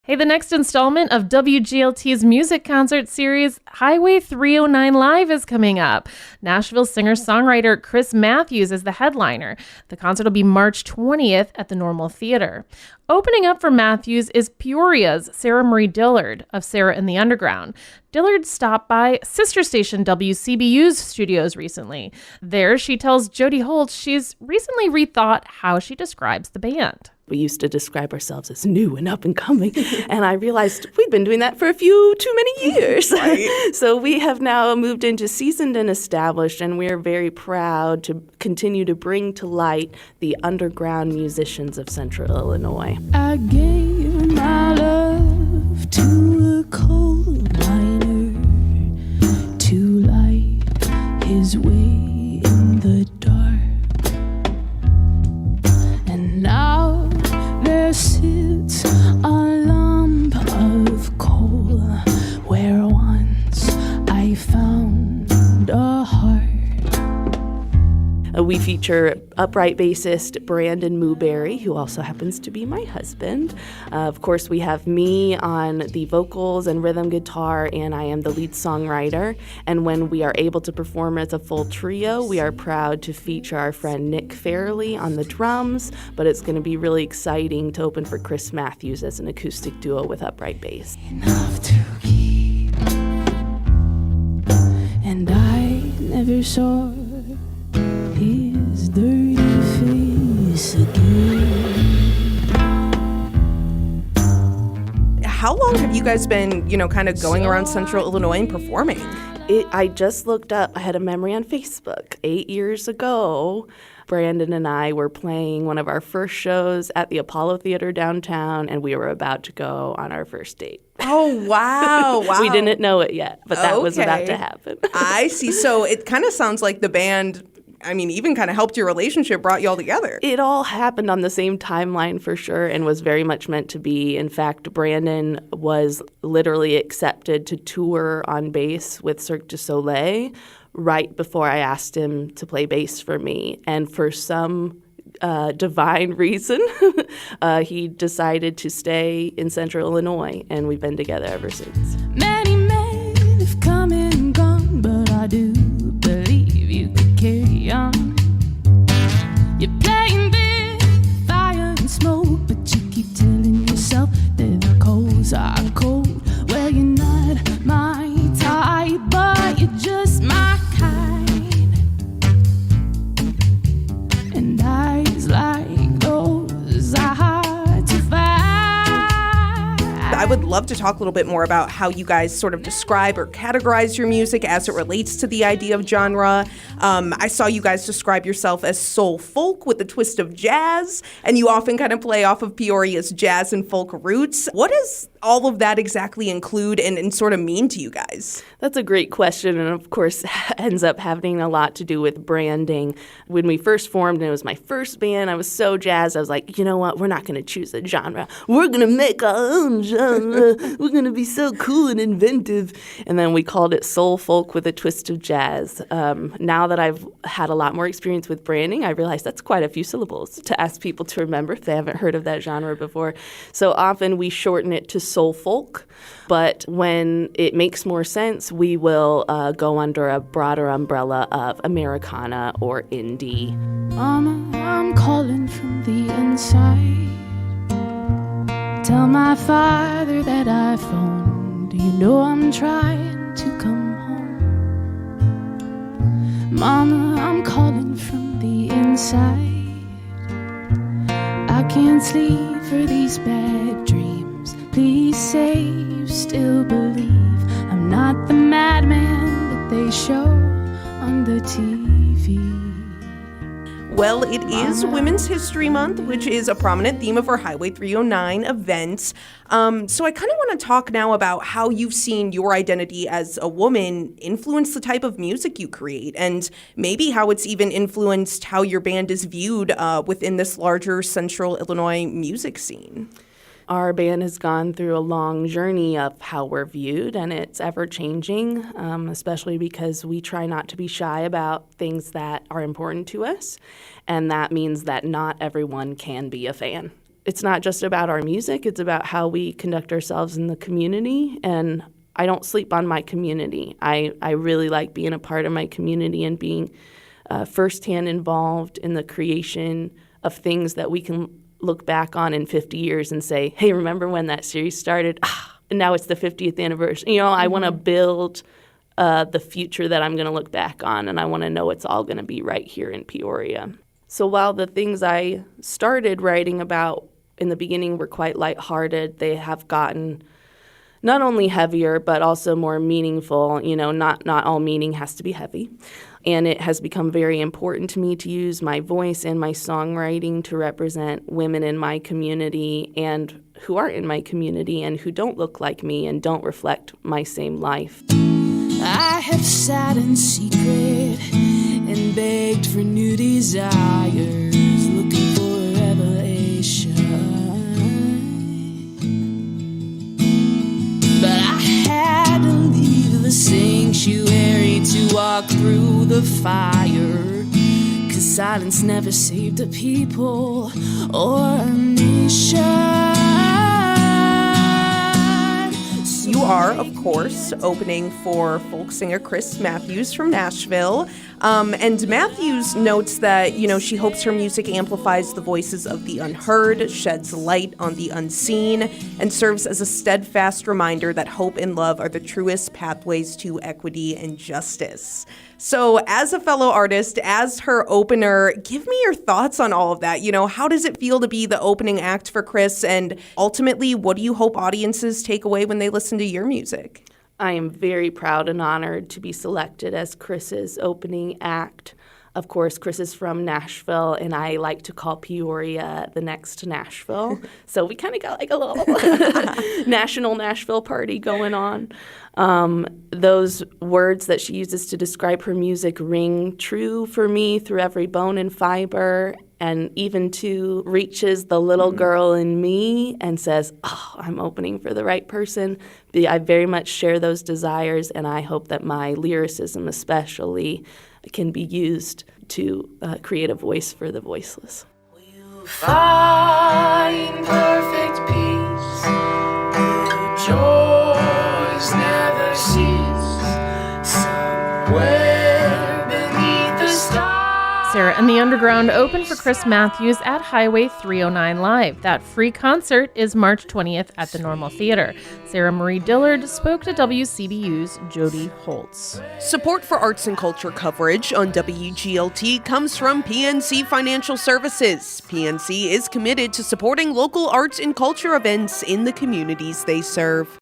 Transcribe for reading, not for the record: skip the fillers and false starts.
Hey, the next installment of WGLT's music concert series, Highway 309 Live, is coming up. Nashville singer-songwriter Chris Matthews is the headliner. The concert will be March 20th at the Normal Theater. Opening up for Matthews is Peoria's Sarah Marie Dillard of Sarah and the Underground. Dillard stopped by sister station WCBU's studios recently. There, she tells Jody Holt she's recently rethought how she describes the band. We used to describe ourselves as new and up and coming, and I realized we'd been doing that for too many years. Right. So we have now moved into seasoned and established, and we're very proud to continue to bring to light the underground musicians of Central Illinois. I gave my love to a coal miner to light his way in the dark. And now there sits a lump of coal where once I found a heart. We feature upright bassist Brandon Mooberry, who also happens to be my husband. Of course, we have me on the vocals and rhythm guitar, and I am the lead songwriter. And when we are able to perform as a full trio, we are proud to feature our friend Nick Fairley on the drums, but it's going to be really exciting to open for Chris Matthews as an acoustic duo with upright bass. Enough to keep, and I never saw his dirty face again. How long have you guys been, kind of going around Central Illinois and performing? I just looked up, I had a memory on Facebook. 8 years ago, Brandon and I were playing one of our first shows at the Apollo Theater downtown, and we were about to go on our first date. Oh, wow. We didn't know it yet, but that was about to happen. I see. So it kind of sounds like the band, even kind of helped your relationship, brought you all together. It all happened on the same timeline for sure and was very much meant to be. In fact, Brandon was literally accepted to tour on bass with Cirque du Soleil right before I asked him to play bass for me. And for some divine reason, he decided to stay in Central Illinois, and we've been together ever since. Many men have come and gone, but I do believe you could carry on. You're playing big, fire and smoke, but you keep telling yourself that the coals are cold. Well, you're not my type, but you're just my kind. And eyes like those are hard to find. I would love to talk a little bit more about how you guys sort of describe or categorize your music as it relates to the idea of genre. I saw you guys describe yourself as soul folk with a twist of jazz, and you often kind of play off of Peoria's jazz and folk roots. What does all of that exactly include and sort of mean to you guys? That's a great question, and of course ends up having a lot to do with branding. When we first formed, and it was my first band, I was so jazzed. I was like, you know what? We're not going to choose a genre. We're going to make our own genre. We're going to be so cool and inventive. And then we called it soul folk with a twist of jazz. Now that I've had a lot more experience with branding, I realize that's quite a few syllables to ask people to remember if they haven't heard of that genre before. So often we shorten it to soul folk, but when it makes more sense, we will go under a broader umbrella of Americana or indie. Mama, I'm calling from the inside. Tell my father that I phoned. You know I'm trying to come home. Mama, I'm calling from the inside. I can't sleep for these bad dreams. Please say you still believe I'm not the madman that they show on the TV. Well, it is Women's History Month, which is a prominent theme of our Highway 309 events. So I kind of want to talk now about how you've seen your identity as a woman influence the type of music you create, and maybe how it's even influenced how your band is viewed within this larger Central Illinois music scene. Our band has gone through a long journey of how we're viewed, and it's ever-changing, especially because we try not to be shy about things that are important to us, and that means that not everyone can be a fan. it's not just about our music, it's about how we conduct ourselves in the community. And I don't sleep on my community. I really like being a part of my community and being firsthand involved in the creation of things that we can look back on in 50 years and say, hey, remember when that series started? And now it's the 50th anniversary. I want to build the future that I'm going to look back on, and I want to know it's all going to be right here in Peoria. So while the things I started writing about in the beginning were quite lighthearted, they have gotten not only heavier, but also more meaningful. Not all meaning has to be heavy. And it has become very important to me to use my voice and my songwriting to represent women in my community and who are in my community and who don't look like me and don't reflect my same life. I have sat in secret and begged for new desires, looking for revelation. But I had to leave the sanctuary to walk through the fire, 'cause silence never saved a people or a nation. You are, of course, opening for folk singer Chris Matthews from Nashville. And Matthews notes that, she hopes her music amplifies the voices of the unheard, sheds light on the unseen, and serves as a steadfast reminder that hope and love are the truest pathways to equity and justice. So as a fellow artist, as her opener, give me your thoughts on all of that. How does it feel to be the opening act for Chris? And ultimately, what do you hope audiences take away when they listen to your music? I am very proud and honored to be selected as Chris's opening act. Of course, Chris is from Nashville, and I like to call Peoria the next Nashville. So we kind of got like a little national Nashville party going on. Those words that she uses to describe her music ring true for me through every bone and fiber, and even to reaches the little girl in me and says, I'm opening for the right person. I very much share those desires, and I hope that my lyricism especially can be used to create a voice for the voiceless. We'll find perfect peace, the joys never cease, somewhere beneath the stars. Sarah and the Underground open for Chris Matthews at Highway 309 Live. That free concert is March 20th at the Normal Theater. Sarah Marie Dillard spoke to WCBU's Jody Holtz. Support for arts and culture coverage on WGLT comes from PNC Financial Services. PNC is committed to supporting local arts and culture events in the communities they serve.